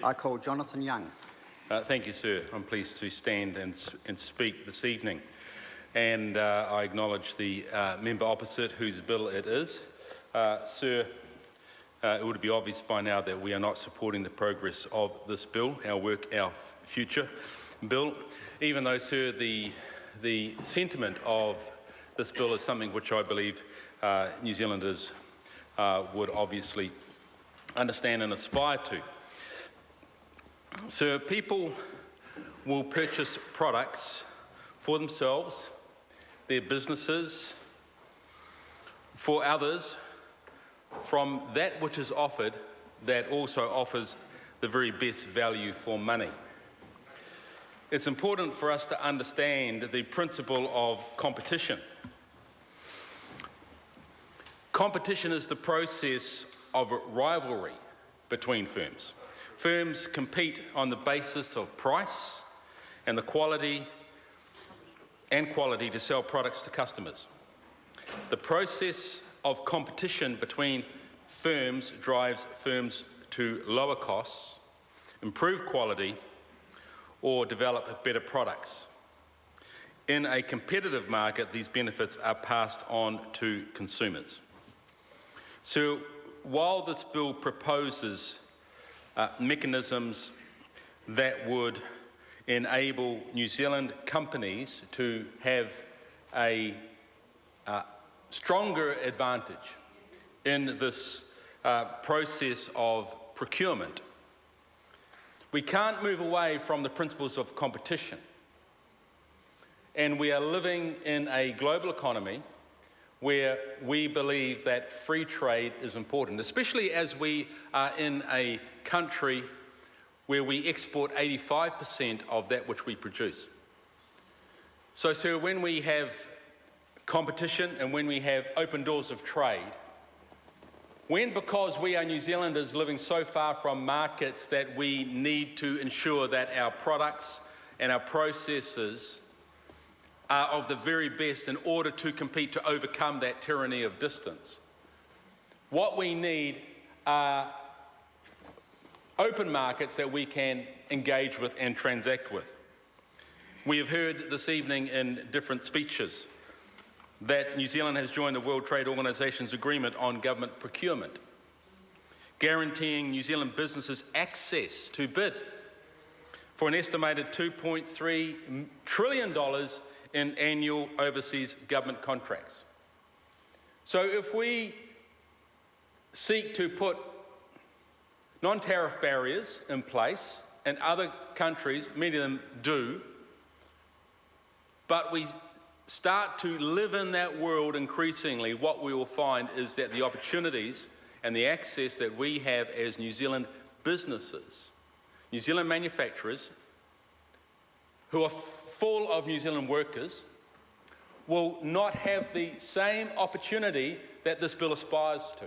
I call Jonathan Young. Thank you, sir. I'm pleased to stand and speak this evening. And I acknowledge the member opposite whose bill it is. Sir, it would be obvious by now that we are not supporting the progress of this bill, our work, our future bill, even though, sir, the sentiment of this bill is something which I believe New Zealanders would obviously understand and aspire to. So people will purchase products for themselves, their businesses, for others, from that which is offered that also offers the very best value for money. It's important for us to understand the principle of competition. Competition is the process of rivalry between firms. Firms compete on the basis of price and the quality to sell products to customers. The process of competition between firms drives firms to lower costs, improve quality, or develop better products. In a competitive market, these benefits are passed on to consumers. So while this bill proposes mechanisms that would enable New Zealand companies to have a stronger advantage in this process of procurement, we can't move away from the principles of competition. And we are living in a global economy where we believe that free trade is important, especially as we are in a country where we export 85% of that which we produce. So, sir, when we have competition and when we have open doors of trade, because we are New Zealanders living so far from markets that we need to ensure that our products and our processes are of the very best in order to compete to overcome that tyranny of distance. What we need are open markets that we can engage with and transact with. We have heard this evening in different speeches that New Zealand has joined the World Trade Organization's agreement on government procurement, guaranteeing New Zealand businesses access to bid for an estimated $2.3 trillion in annual overseas government contracts. So if we seek to put non-tariff barriers in place, and other countries, many of them do, but we start to live in that world increasingly, what we will find is that the opportunities and the access that we have as New Zealand businesses, New Zealand manufacturers, who are full of New Zealand workers, will not have the same opportunity that this bill aspires to.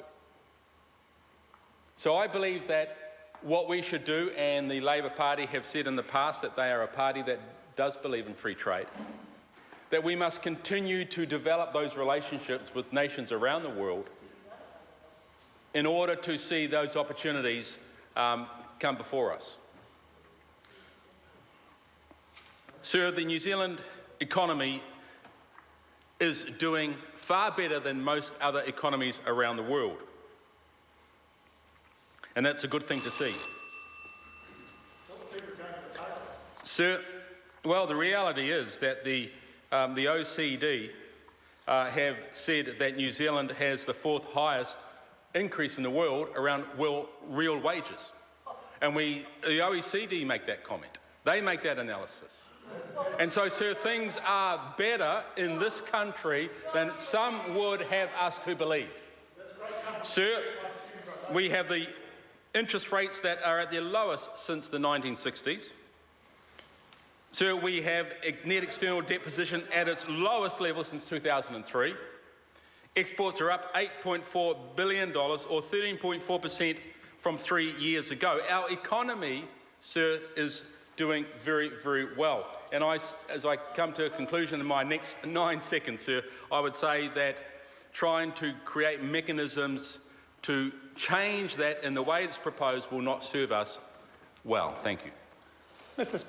So I believe that what we should do, and the Labour Party have said in the past that they are a party that does believe in free trade, that we must continue to develop those relationships with nations around the world in order to see those opportunities come before us. Sir, the New Zealand economy is doing far better than most other economies around the world. And that's a good thing to see. Sir, well, the reality is that the OECD have said that New Zealand has the fourth highest increase in the world around real wages. And the OECD make that comment. They make that analysis. And so, sir, things are better in this country than some would have us to believe. Sir, we have the interest rates that are at their lowest since the 1960s. Sir, we have a net external debt position at its lowest level since 2003. Exports are up $8.4 billion, or 13.4% from 3 years ago. Our economy, sir, is doing very, very well. And as I come to a conclusion in my next 9 seconds, sir, I would say that trying to create mechanisms to change that in the way that's proposed will not serve us well. Thank you. Mr.